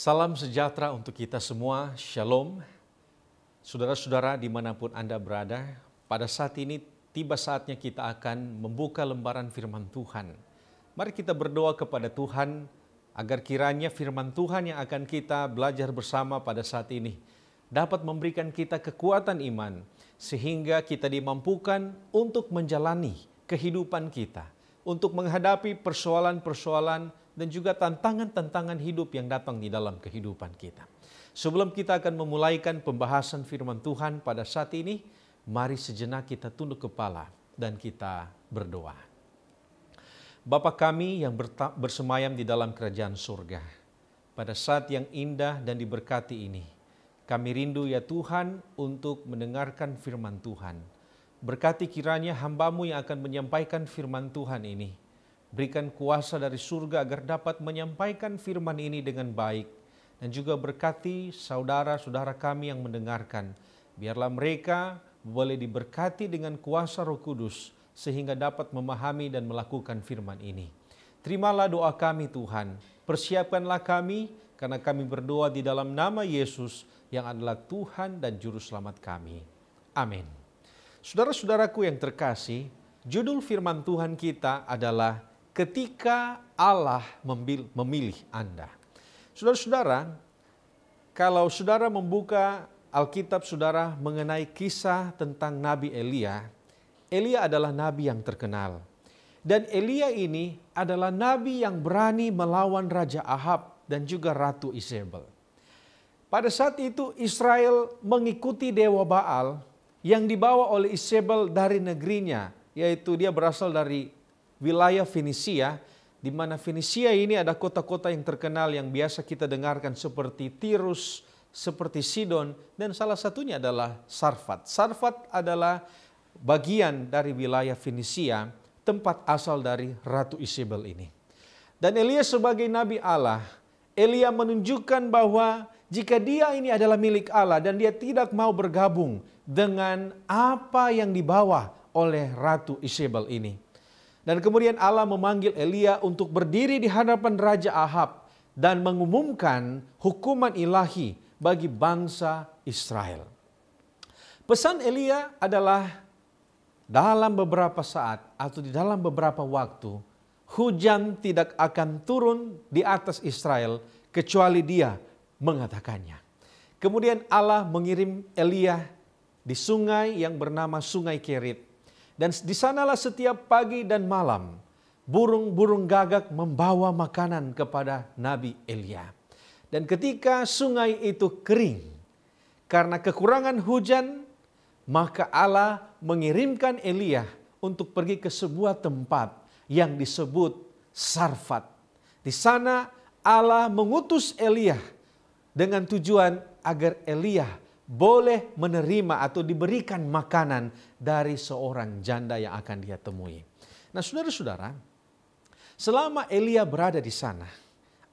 Salam sejahtera untuk kita semua, Shalom. Saudara-saudara dimanapun Anda berada, pada saat ini tiba saatnya kita akan membuka lembaran firman Tuhan. Mari kita berdoa kepada Tuhan agar kiranya firman Tuhan yang akan kita belajar bersama pada saat ini dapat memberikan kita kekuatan iman sehingga kita dimampukan untuk menjalani kehidupan kita, untuk menghadapi persoalan-persoalan dan juga tantangan-tantangan hidup yang datang di dalam kehidupan kita. Sebelum kita akan memulaikan pembahasan firman Tuhan pada saat ini, mari sejenak kita tunduk kepala dan kita berdoa. Bapa kami yang bersemayam di dalam kerajaan surga, pada saat yang indah dan diberkati ini, kami rindu ya Tuhan untuk mendengarkan firman Tuhan. Berkati kiranya hamba-Mu yang akan menyampaikan firman Tuhan ini. Berikan kuasa dari surga agar dapat menyampaikan firman ini dengan baik. Dan juga berkati saudara-saudara kami yang mendengarkan. Biarlah mereka boleh diberkati dengan kuasa Roh Kudus sehingga dapat memahami dan melakukan firman ini. Terimalah doa kami Tuhan. Persiapkanlah kami karena kami berdoa di dalam nama Yesus yang adalah Tuhan dan Juru Selamat kami. Amin. Saudara-saudaraku yang terkasih, judul firman Tuhan kita adalah ketika Allah memilih Anda. Saudara-saudara, kalau saudara membuka Alkitab saudara mengenai kisah tentang Nabi Elia, Elia adalah nabi yang terkenal. Dan Elia ini adalah nabi yang berani melawan Raja Ahab dan juga Ratu Isabel. Pada saat itu Israel mengikuti dewa Baal yang dibawa oleh Isabel dari negerinya, yaitu dia berasal dari wilayah Fenisia, di mana Fenisia ini ada kota-kota yang terkenal yang biasa kita dengarkan seperti Tirus, seperti Sidon, dan salah satunya adalah Sarfat. Sarfat adalah bagian dari wilayah Fenisia, tempat asal dari Ratu Isabel ini. Dan Elia sebagai Nabi Allah, Elia menunjukkan bahwa jika dia ini adalah milik Allah dan dia tidak mau bergabung dengan apa yang dibawa oleh Ratu Isabel ini. Dan kemudian Allah memanggil Elia untuk berdiri di hadapan Raja Ahab dan mengumumkan hukuman ilahi bagi bangsa Israel. Pesan Elia adalah dalam beberapa saat atau di dalam beberapa waktu, hujan tidak akan turun di atas Israel kecuali dia mengatakannya. Kemudian Allah mengirim Elia di sungai yang bernama Sungai Kerit. Dan di sanalah setiap pagi dan malam burung-burung gagak membawa makanan kepada Nabi Elia. Dan ketika sungai itu kering karena kekurangan hujan, maka Allah mengirimkan Elia untuk pergi ke sebuah tempat yang disebut Sarfat. Di sana Allah mengutus Elia dengan tujuan agar Elia boleh menerima atau diberikan makanan dari seorang janda yang akan dia temui. Nah, saudara-saudara, selama Elia berada di sana,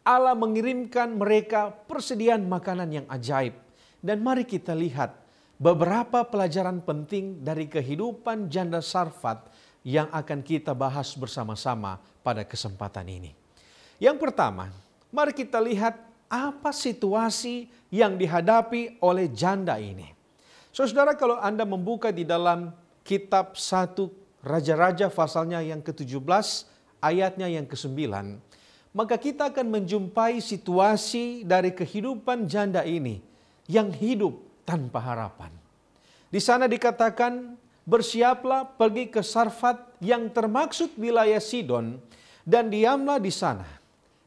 Allah mengirimkan mereka persediaan makanan yang ajaib. Dan mari kita lihat beberapa pelajaran penting dari kehidupan janda Sarfat yang akan kita bahas bersama-sama pada kesempatan ini. Yang pertama, mari kita lihat apa situasi yang dihadapi oleh janda ini. Saudara, kalau Anda membuka di dalam kitab 1 Raja-Raja pasalnya yang ke-17, ayatnya yang ke-9, maka kita akan menjumpai situasi dari kehidupan janda ini yang hidup tanpa harapan. Di sana dikatakan, bersiaplah pergi ke Sarfat yang termaksud wilayah Sidon dan diamlah di sana.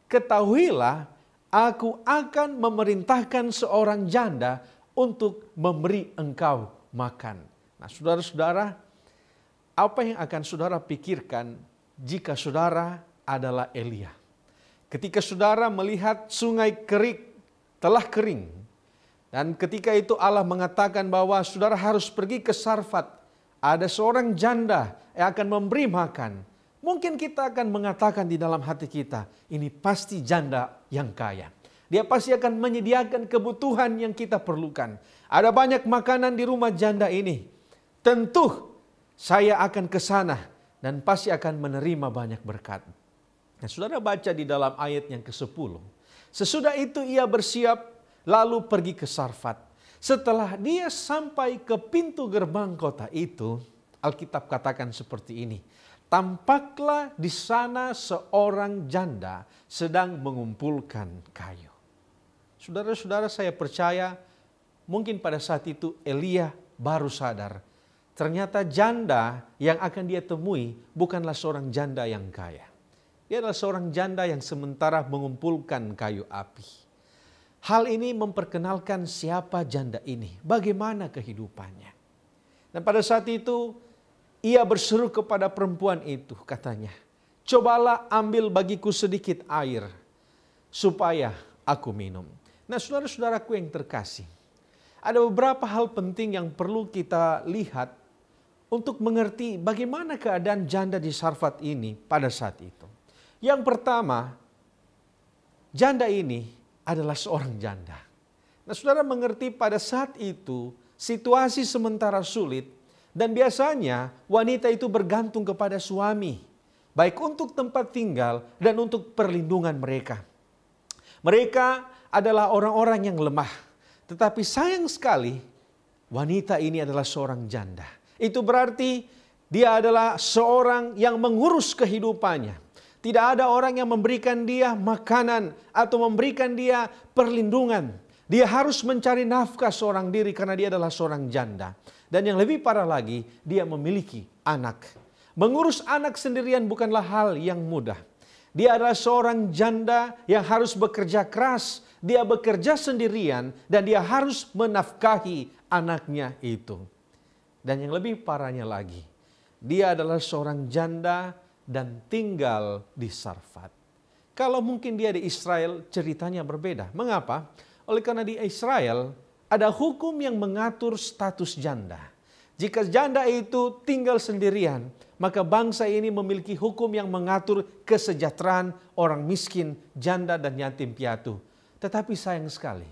Ketahuilah, aku akan memerintahkan seorang janda untuk memberi engkau makan. Nah, saudara-saudara, apa yang akan saudara pikirkan jika saudara adalah Elia? Ketika saudara melihat sungai telah kering, dan ketika itu Allah mengatakan bahwa saudara harus pergi ke Sarfat, ada seorang janda yang akan memberi makan. Mungkin kita akan mengatakan di dalam hati kita, ini pasti janda yang kaya. Dia pasti akan menyediakan kebutuhan yang kita perlukan. Ada banyak makanan di rumah janda ini. Tentu saya akan ke sana dan pasti akan menerima banyak berkat. Nah, saudara baca di dalam ayat yang ke-10. Sesudah itu ia bersiap lalu pergi ke Sarfat. Setelah dia sampai ke pintu gerbang kota itu, Alkitab katakan seperti ini. Tampaklah di sana seorang janda sedang mengumpulkan kayu. Saudara-saudara, saya percaya mungkin pada saat itu Elia baru sadar. Ternyata janda yang akan dia temui bukanlah seorang janda yang kaya. Dia adalah seorang janda yang sementara mengumpulkan kayu api. Hal ini memperkenalkan siapa janda ini, bagaimana kehidupannya. Dan pada saat itu ia berseru kepada perempuan itu, katanya, "Cobalah ambil bagiku sedikit air supaya aku minum." Nah, saudara-saudaraku yang terkasih, ada beberapa hal penting yang perlu kita lihat untuk mengerti bagaimana keadaan janda di Sarfat ini pada saat itu. Yang pertama, janda ini adalah seorang janda. Nah, saudara mengerti pada saat itu situasi sementara sulit dan biasanya wanita itu bergantung kepada suami, baik untuk tempat tinggal dan untuk perlindungan mereka. Mereka adalah orang-orang yang lemah, tetapi sayang sekali wanita ini adalah seorang janda. Itu berarti dia adalah seorang yang mengurus kehidupannya. Tidak ada orang yang memberikan dia makanan atau memberikan dia perlindungan. Dia harus mencari nafkah seorang diri karena dia adalah seorang janda. Dan yang lebih parah lagi, dia memiliki anak. Mengurus anak sendirian bukanlah hal yang mudah. Dia adalah seorang janda yang harus bekerja keras. Dia bekerja sendirian dan dia harus menafkahi anaknya itu. Dan yang lebih parahnya lagi, dia adalah seorang janda dan tinggal di Sarfat. Kalau mungkin dia di Israel, ceritanya berbeda. Mengapa? Oleh karena di Israel ada hukum yang mengatur status janda. Jika janda itu tinggal sendirian, maka bangsa ini memiliki hukum yang mengatur kesejahteraan orang miskin, janda dan yatim piatu. Tetapi sayang sekali,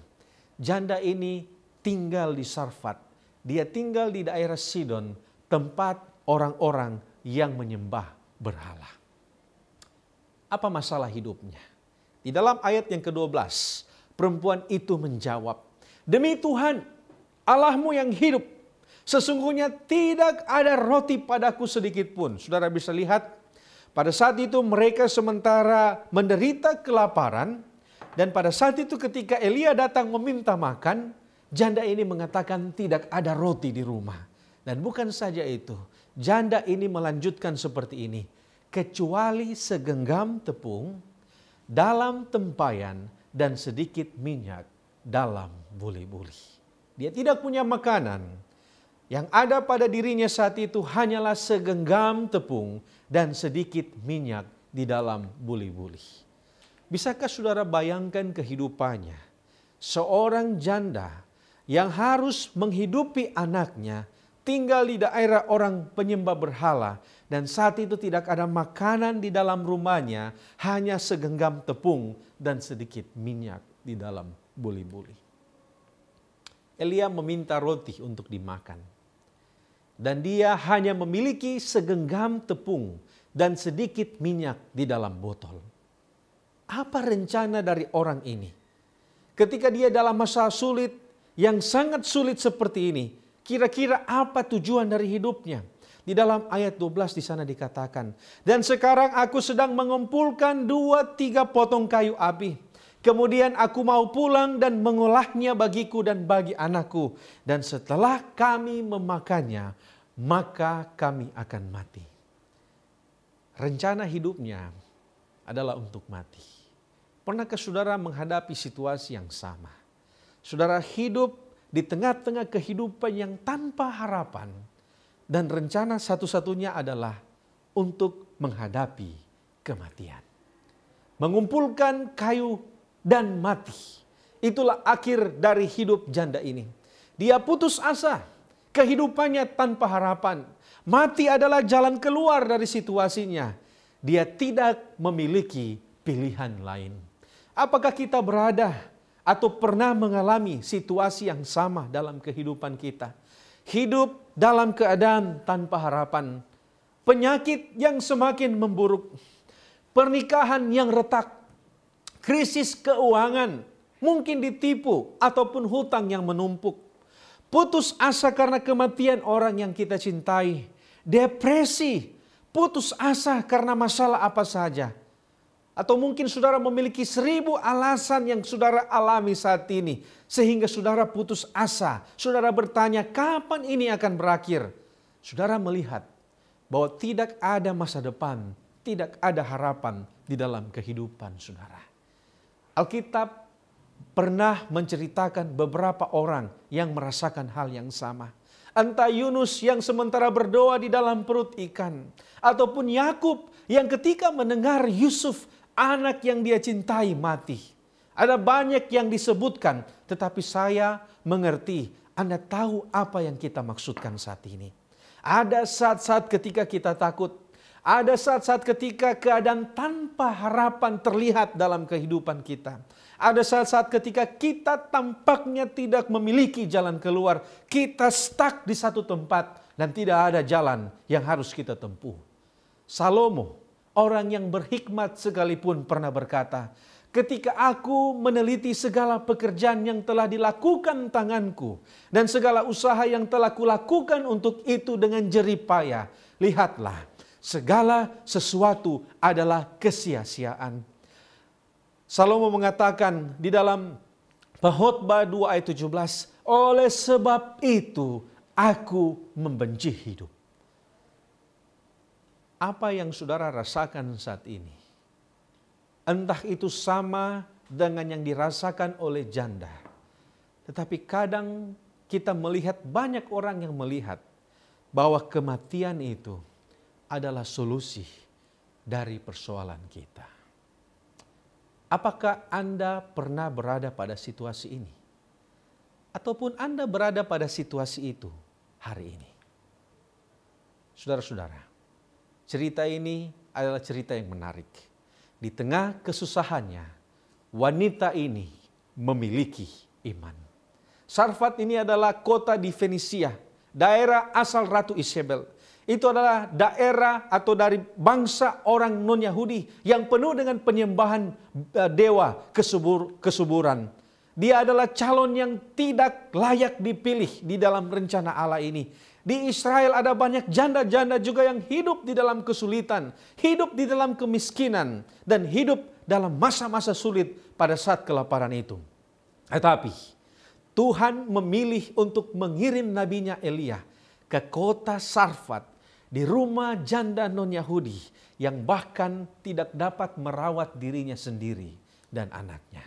janda ini tinggal di Sarfat. Dia tinggal di daerah Sidon, tempat orang-orang yang menyembah berhala. Apa masalah hidupnya? Di dalam ayat yang ke-12, perempuan itu menjawab, "Demi Tuhan, Allahmu yang hidup, sesungguhnya tidak ada roti padaku sedikit pun." Saudara bisa lihat, pada saat itu mereka sementara menderita kelaparan, dan pada saat itu ketika Elia datang meminta makan, janda ini mengatakan tidak ada roti di rumah. Dan bukan saja itu, janda ini melanjutkan seperti ini, "Kecuali segenggam tepung dalam tempayan dan sedikit minyak dalam buli-buli." Dia tidak punya makanan. Yang ada pada dirinya saat itu hanyalah segenggam tepung dan sedikit minyak di dalam buli-buli. Bisakah saudara bayangkan kehidupannya? Seorang janda yang harus menghidupi anaknya, tinggal di daerah orang penyembah berhala, dan saat itu tidak ada makanan di dalam rumahnya, hanya segenggam tepung dan sedikit minyak di dalam buli-buli. Elia meminta roti untuk dimakan, dan dia hanya memiliki segenggam tepung dan sedikit minyak di dalam botol. Apa rencana dari orang ini? Ketika dia dalam masa sulit, yang sangat sulit seperti ini, kira-kira apa tujuan dari hidupnya? Di dalam ayat 12 di sana dikatakan, "Dan sekarang aku sedang mengumpulkan 2-3 potong kayu api. Kemudian aku mau pulang dan mengolahnya bagiku dan bagi anakku. Dan setelah kami memakannya, maka kami akan mati." Rencana hidupnya adalah untuk mati. Pernahkah saudara menghadapi situasi yang sama? Saudara hidup di tengah-tengah kehidupan yang tanpa harapan, dan rencana satu-satunya adalah untuk menghadapi kematian. Mengumpulkan kayu dan mati. Itulah akhir dari hidup janda ini. Dia putus asa, kehidupannya tanpa harapan. Mati adalah jalan keluar dari situasinya. Dia tidak memiliki pilihan lain. Apakah kita berada atau pernah mengalami situasi yang sama dalam kehidupan kita? Hidup dalam keadaan tanpa harapan, penyakit yang semakin memburuk, pernikahan yang retak, krisis keuangan, mungkin ditipu ataupun hutang yang menumpuk. Putus asa karena kematian orang yang kita cintai. Depresi, putus asa karena masalah apa saja. Atau mungkin saudara memiliki 1000 alasan yang saudara alami saat ini. Sehingga saudara putus asa. Saudara bertanya, kapan ini akan berakhir? Saudara melihat bahwa tidak ada masa depan, tidak ada harapan di dalam kehidupan saudara. Alkitab pernah menceritakan beberapa orang yang merasakan hal yang sama. Entah Yunus yang sementara berdoa di dalam perut ikan. Ataupun Yakub yang ketika mendengar Yusuf, anak yang dia cintai, mati. Ada banyak yang disebutkan, tetapi saya mengerti. Anda tahu apa yang kita maksudkan saat ini. Ada saat-saat ketika kita takut. Ada saat-saat ketika keadaan tanpa harapan terlihat dalam kehidupan kita. Ada saat-saat ketika kita tampaknya tidak memiliki jalan keluar. Kita stuck di satu tempat dan tidak ada jalan yang harus kita tempuh. Salomo, orang yang berhikmat sekalipun, pernah berkata, ketika aku meneliti segala pekerjaan yang telah dilakukan tanganku dan segala usaha yang telah kulakukan untuk itu dengan jerih payah, lihatlah, segala sesuatu adalah kesia-siaan. Salomo mengatakan di dalam Pengkhotbah 2 ayat 17, oleh sebab itu aku membenci hidup. Apa yang saudara rasakan saat ini? Entah itu sama dengan yang dirasakan oleh janda. Tetapi kadang kita melihat, banyak orang yang melihat bahwa kematian itu adalah solusi dari persoalan kita. Apakah Anda pernah berada pada situasi ini? Ataupun Anda berada pada situasi itu hari ini? Saudara-saudara, cerita ini adalah cerita yang menarik. Di tengah kesusahannya, wanita ini memiliki iman. Sarfat ini adalah kota di Fenisia, daerah asal Ratu Isabel. Itu adalah daerah atau dari bangsa orang non-Yahudi yang penuh dengan penyembahan dewa kesuburan. Dia adalah calon yang tidak layak dipilih di dalam rencana Allah ini. Di Israel ada banyak janda-janda juga yang hidup di dalam kesulitan, hidup di dalam kemiskinan, dan hidup dalam masa-masa sulit pada saat kelaparan itu. Tetapi Tuhan memilih untuk mengirim nabinya Elia ke kota Sarfat, di rumah janda non-Yahudi yang bahkan tidak dapat merawat dirinya sendiri dan anaknya.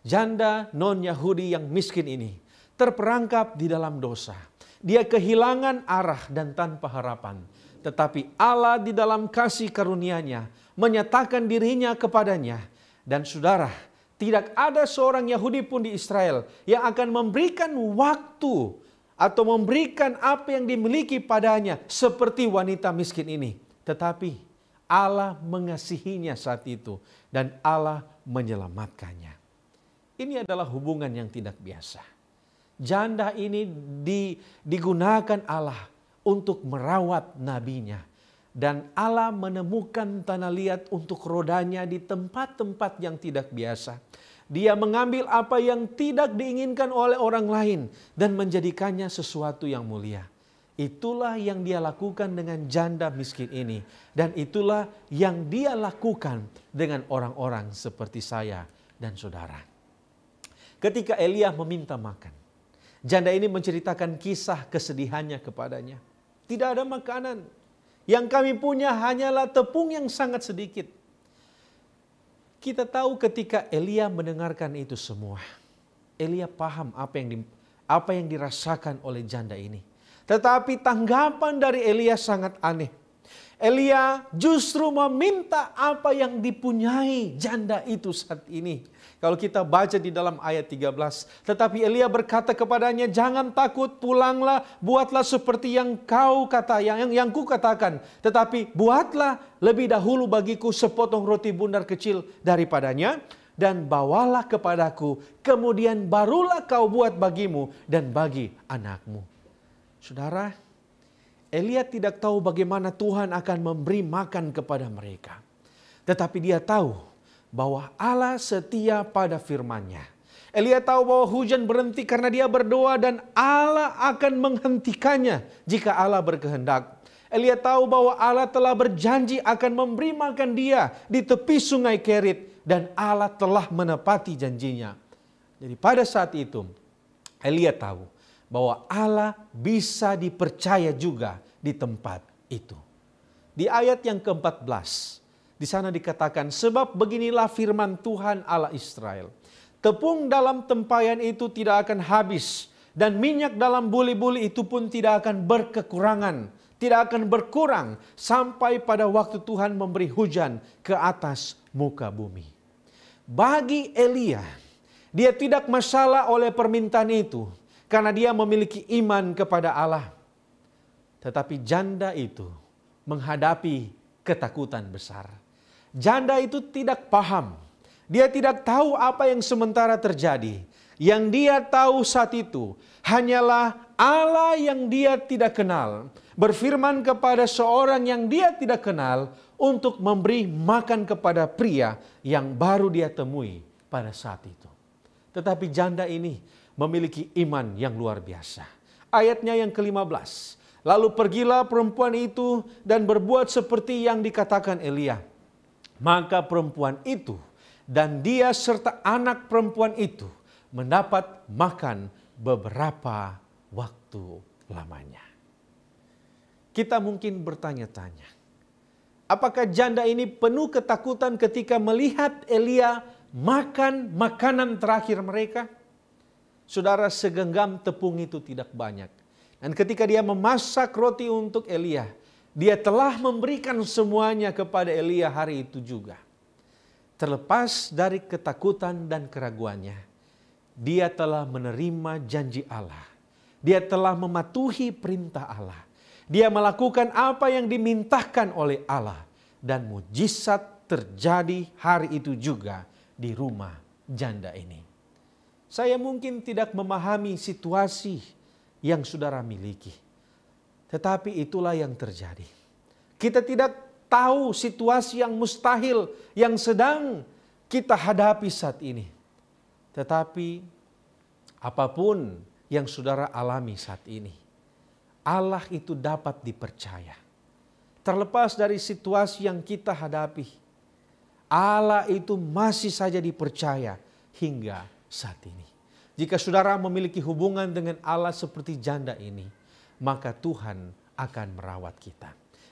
Janda non-Yahudi yang miskin ini terperangkap di dalam dosa. Dia kehilangan arah dan tanpa harapan. Tetapi Allah di dalam kasih karunia-Nya menyatakan dirinya kepadanya. Dan saudara, tidak ada seorang Yahudi pun di Israel yang akan memberikan waktu atau memberikan apa yang dimiliki padanya seperti wanita miskin ini. Tetapi Allah mengasihinya saat itu dan Allah menyelamatkannya. Ini adalah hubungan yang tidak biasa. Janda ini digunakan Allah untuk merawat nabinya. Dan Allah menemukan tanah liat untuk rodanya di tempat-tempat yang tidak biasa. Dia mengambil apa yang tidak diinginkan oleh orang lain dan menjadikannya sesuatu yang mulia. Itulah yang dia lakukan dengan janda miskin ini. Dan itulah yang dia lakukan dengan orang-orang seperti saya dan saudara. Ketika Elia meminta makan, janda ini menceritakan kisah kesedihannya kepadanya. Tidak ada makanan. Yang kami punya hanyalah tepung yang sangat sedikit. Kita tahu ketika Elia mendengarkan itu semua, Elia paham apa yang dirasakan oleh janda ini. Tetapi tanggapan dari Elia sangat aneh. Elia justru meminta apa yang dipunyai janda itu saat ini. Kalau kita baca di dalam ayat 13. Tetapi Elia berkata kepadanya, jangan takut, pulanglah, buatlah seperti yang ku katakan. Tetapi buatlah lebih dahulu bagiku sepotong roti bundar kecil daripadanya. Dan bawalah kepadaku, kemudian barulah kau buat bagimu dan bagi anakmu. Saudara, Elia tidak tahu bagaimana Tuhan akan memberi makan kepada mereka. Tetapi dia tahu bahwa Allah setia pada firman-Nya. Elia tahu bahwa hujan berhenti karena dia berdoa dan Allah akan menghentikannya jika Allah berkehendak. Elia tahu bahwa Allah telah berjanji akan memberi makan dia di tepi sungai Kerit dan Allah telah menepati janjinya. Jadi pada saat itu Elia tahu bahwa Allah bisa dipercaya juga di tempat itu. Di ayat yang ke-14, di sana dikatakan, sebab beginilah firman Tuhan Allah Israel. Tepung dalam tempayan itu tidak akan habis, dan minyak dalam buli-buli itu pun tidak akan berkekurangan, tidak akan berkurang, sampai pada waktu Tuhan memberi hujan ke atas muka bumi. Bagi Elia, dia tidak masalah oleh permintaan itu, karena dia memiliki iman kepada Allah. Tetapi janda itu menghadapi ketakutan besar. Janda itu tidak paham. Dia tidak tahu apa yang sementara terjadi. Yang dia tahu saat itu hanyalah Allah yang dia tidak kenal berfirman kepada seorang yang dia tidak kenal untuk memberi makan kepada pria yang baru dia temui pada saat itu. Tetapi janda ini memiliki iman yang luar biasa. Ayatnya yang ke-15. Lalu pergilah perempuan itu dan berbuat seperti yang dikatakan Elia. Maka perempuan itu dan dia serta anak perempuan itu mendapat makan beberapa waktu lamanya. Kita mungkin bertanya-tanya, apakah janda ini penuh ketakutan ketika melihat Elia makan makanan terakhir mereka? Saudara, segenggam tepung itu tidak banyak. Dan ketika dia memasak roti untuk Elia, dia telah memberikan semuanya kepada Elia hari itu juga. Terlepas dari ketakutan dan keraguannya, dia telah menerima janji Allah. Dia telah mematuhi perintah Allah. Dia melakukan apa yang dimintakan oleh Allah. Dan mujizat terjadi hari itu juga di rumah janda ini. Saya mungkin tidak memahami situasi yang saudara miliki. Tetapi itulah yang terjadi. Kita tidak tahu situasi yang mustahil yang sedang kita hadapi saat ini. Tetapi apapun yang saudara alami saat ini, Allah itu dapat dipercaya. Terlepas dari situasi yang kita hadapi, Allah itu masih saja dipercaya hingga saat ini. Jika saudara memiliki hubungan dengan Allah seperti janda ini, maka Tuhan akan merawat kita.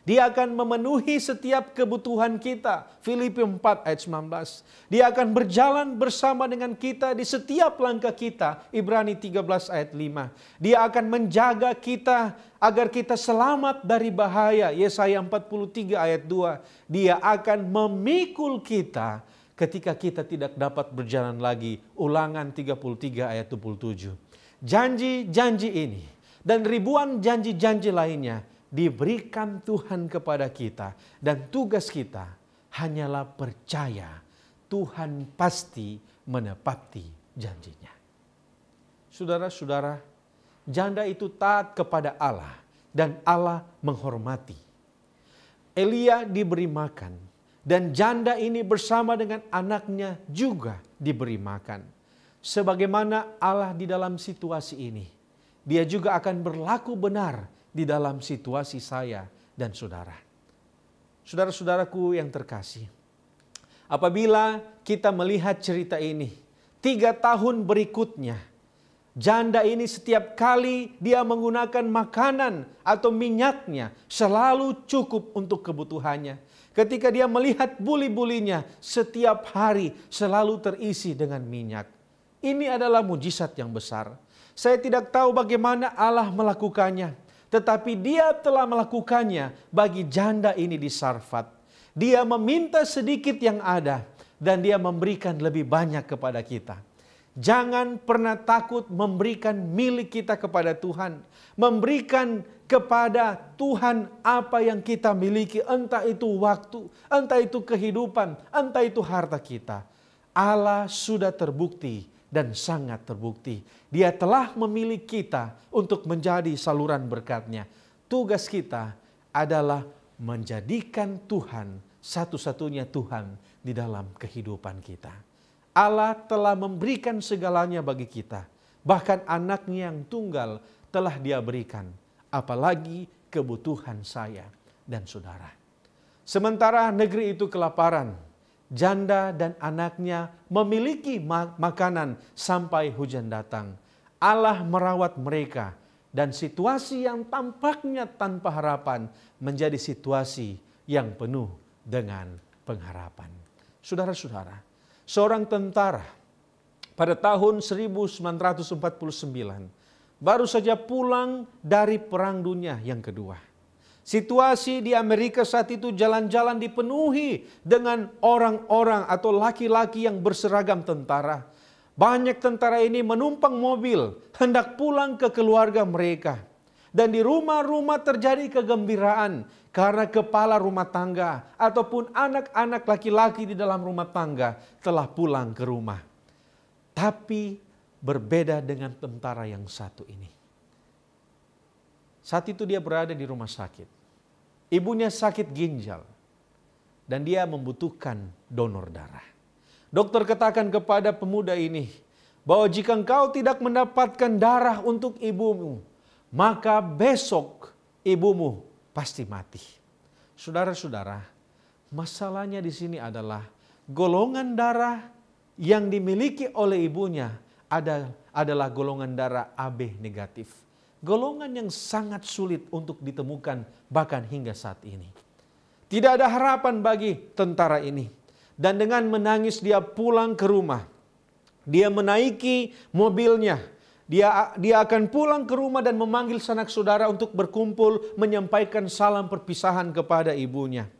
Dia akan memenuhi setiap kebutuhan kita. Filipi 4 ayat 19. Dia akan berjalan bersama dengan kita di setiap langkah kita. Ibrani 13 ayat 5. Dia akan menjaga kita agar kita selamat dari bahaya. Yesaya 43 ayat 2. Dia akan memikul kita ketika kita tidak dapat berjalan lagi. Ulangan 33 ayat 27. Janji-janji ini dan ribuan janji-janji lainnya diberikan Tuhan kepada kita. Dan tugas kita hanyalah percaya Tuhan pasti menepati janjinya. Saudara-saudara, janda itu taat kepada Allah dan Allah menghormati. Elia diberi makan dan janda ini bersama dengan anaknya juga diberi makan. Sebagaimana Allah di dalam situasi ini, Dia juga akan berlaku benar di dalam situasi saya dan saudara. Saudara-saudaraku yang terkasih, apabila kita melihat cerita ini, 3 tahun berikutnya, janda ini setiap kali dia menggunakan makanan atau minyaknya selalu cukup untuk kebutuhannya. Ketika dia melihat buli-bulinya setiap hari selalu terisi dengan minyak. Ini adalah mujizat yang besar. Saya tidak tahu bagaimana Allah melakukannya. Tetapi Dia telah melakukannya bagi janda ini di Sarfat. Dia meminta sedikit yang ada dan Dia memberikan lebih banyak kepada kita. Jangan pernah takut memberikan milik kita kepada Tuhan. Memberikan kepada Tuhan apa yang kita miliki, entah itu waktu, entah itu kehidupan, entah itu harta kita. Allah sudah terbukti dan sangat terbukti. Dia telah memilih kita untuk menjadi saluran berkat-Nya. Tugas kita adalah menjadikan Tuhan satu-satunya Tuhan di dalam kehidupan kita. Allah telah memberikan segalanya bagi kita. Bahkan anaknya yang tunggal telah Dia berikan. Apalagi kebutuhan saya dan saudara. Sementara negeri itu kelaparan, janda dan anaknya memiliki makanan sampai hujan datang. Allah merawat mereka dan situasi yang tampaknya tanpa harapan menjadi situasi yang penuh dengan pengharapan. Saudara-saudara, seorang tentara pada tahun 1949 baru saja pulang dari Perang Dunia yang kedua. Situasi di Amerika saat itu jalan-jalan dipenuhi dengan orang-orang atau laki-laki yang berseragam tentara. Banyak tentara ini menumpang mobil, hendak pulang ke keluarga mereka. Dan di rumah-rumah terjadi kegembiraan karena kepala rumah tangga ataupun anak-anak laki-laki di dalam rumah tangga telah pulang ke rumah. Tapi berbeda dengan tentara yang satu ini. Saat itu dia berada di rumah sakit. Ibunya sakit ginjal dan dia membutuhkan donor darah. Dokter katakan kepada pemuda ini bahwa jika engkau tidak mendapatkan darah untuk ibumu, maka besok ibumu pasti mati. Saudara-saudara, masalahnya di sini adalah golongan darah yang dimiliki oleh ibunya adalah golongan darah AB negatif. Golongan yang sangat sulit untuk ditemukan bahkan hingga saat ini. Tidak ada harapan bagi tentara ini. Dan dengan menangis dia pulang ke rumah. Dia menaiki mobilnya. Dia akan pulang ke rumah dan memanggil sanak saudara untuk berkumpul menyampaikan salam perpisahan kepada ibunya.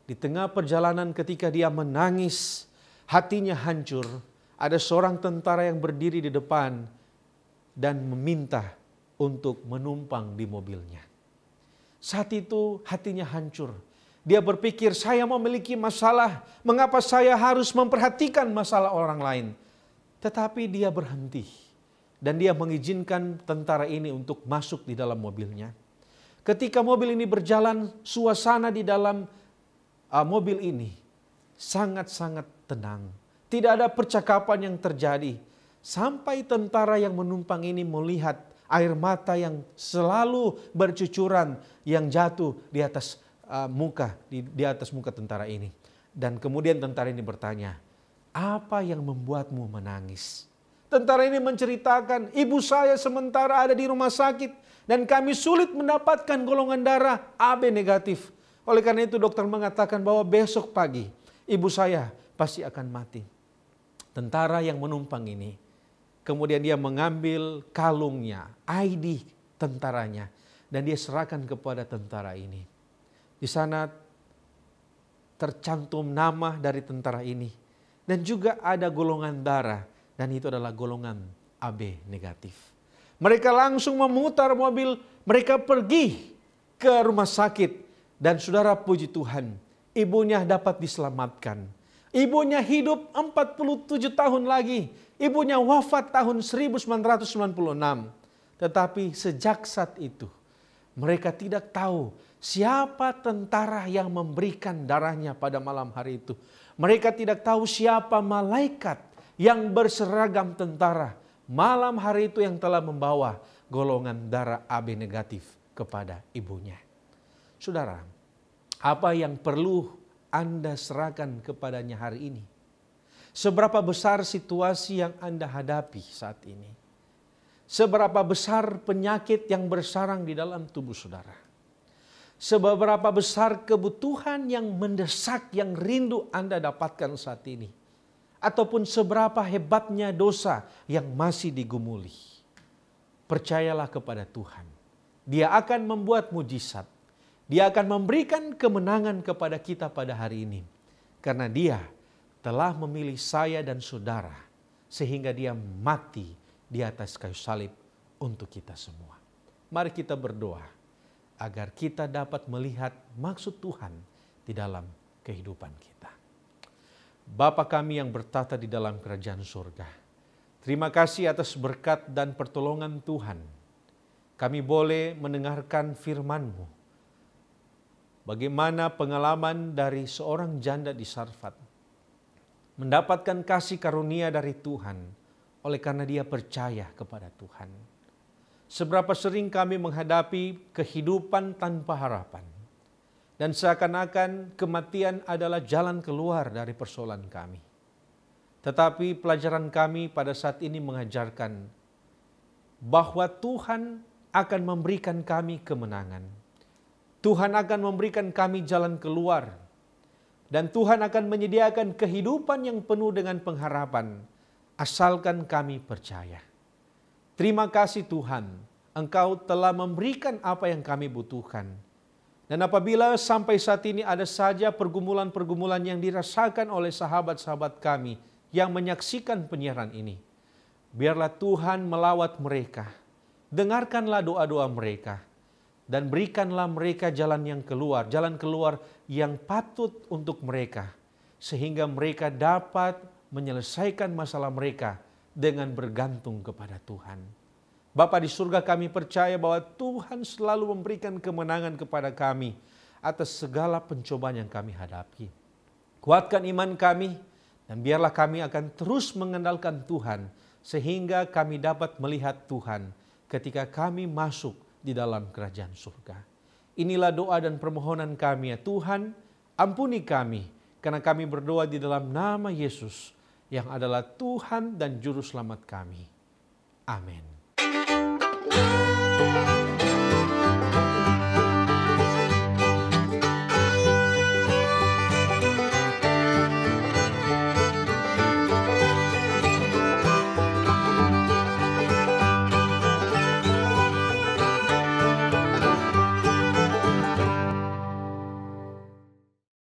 Di tengah perjalanan ketika dia menangis, hatinya hancur. Ada seorang tentara yang berdiri di depan dan meminta untuk menumpang di mobilnya. Saat itu hatinya hancur. Dia berpikir, saya memiliki masalah, mengapa saya harus memperhatikan masalah orang lain? Tetapi dia berhenti dan dia mengizinkan tentara ini untuk masuk di dalam mobilnya. Ketika mobil ini berjalan, suasana di dalam mobil ini sangat-sangat tenang. Tidak ada percakapan yang terjadi. Sampai tentara yang menumpang ini melihat air mata yang selalu bercucuran yang jatuh di atas muka tentara ini. Dan kemudian tentara ini bertanya, apa yang membuatmu menangis? Tentara ini menceritakan, ibu saya sementara ada di rumah sakit dan kami sulit mendapatkan golongan darah AB negatif. Oleh karena itu dokter mengatakan bahwa besok pagi ibu saya pasti akan mati. Tentara yang menumpang ini kemudian dia mengambil kalungnya, ID tentaranya, dan dia serahkan kepada tentara ini. Di sana tercantum nama dari tentara ini, dan juga ada golongan darah, dan itu adalah golongan AB negatif. Mereka langsung memutar mobil, mereka pergi ke rumah sakit, dan saudara puji Tuhan, ibunya dapat diselamatkan. Ibunya hidup 47 tahun lagi. Ibunya wafat tahun 1996. Tetapi sejak saat itu, mereka tidak tahu siapa tentara yang memberikan darahnya pada malam hari itu. Mereka tidak tahu siapa malaikat yang berseragam tentara malam hari itu yang telah membawa golongan darah AB negatif kepada ibunya. Saudara, apa yang perlu Anda serahkan kepadanya hari ini? Seberapa besar situasi yang Anda hadapi saat ini? Seberapa besar penyakit yang bersarang di dalam tubuh saudara? Seberapa besar kebutuhan yang mendesak, yang rindu Anda dapatkan saat ini? Ataupun seberapa hebatnya dosa yang masih digumuli? Percayalah kepada Tuhan. Dia akan membuat mujizat. Dia akan memberikan kemenangan kepada kita pada hari ini. Karena Dia telah memilih saya dan saudara. Sehingga Dia mati di atas kayu salib untuk kita semua. Mari kita berdoa agar kita dapat melihat maksud Tuhan di dalam kehidupan kita. Bapa kami yang bertata di dalam kerajaan surga. Terima kasih atas berkat dan pertolongan Tuhan. Kami boleh mendengarkan firman-Mu. bagaimana pengalaman dari seorang janda di Sarfat mendapatkan kasih karunia dari Tuhan oleh karena dia percaya kepada Tuhan. Seberapa sering kami menghadapi kehidupan tanpa harapan dan seakan-akan kematian adalah jalan keluar dari persoalan kami. Tetapi pelajaran kami pada saat ini mengajarkan bahwa Tuhan akan memberikan kami kemenangan. Tuhan akan memberikan kami jalan keluar. Dan Tuhan akan menyediakan kehidupan yang penuh dengan pengharapan, asalkan kami percaya. Terima kasih Tuhan, Engkau telah memberikan apa yang kami butuhkan. Dan apabila sampai saat ini ada saja pergumulan-pergumulan yang dirasakan oleh sahabat-sahabat kami yang menyaksikan penyiaran ini, biarlah Tuhan melawat mereka. Dengarkanlah doa-doa mereka dan berikanlah mereka jalan keluar yang patut untuk mereka, sehingga mereka dapat menyelesaikan masalah mereka dengan bergantung kepada Tuhan. Bapa di surga, kami percaya bahwa Tuhan selalu memberikan kemenangan kepada kami atas segala pencobaan yang kami hadapi. Kuatkan iman kami, dan biarlah kami akan terus mengandalkan Tuhan, sehingga kami dapat melihat Tuhan ketika kami masuk di dalam kerajaan surga. Inilah doa dan permohonan kami ya Tuhan, ampuni kami, karena kami berdoa di dalam nama Yesus, yang adalah Tuhan dan Juru Selamat kami. Amin.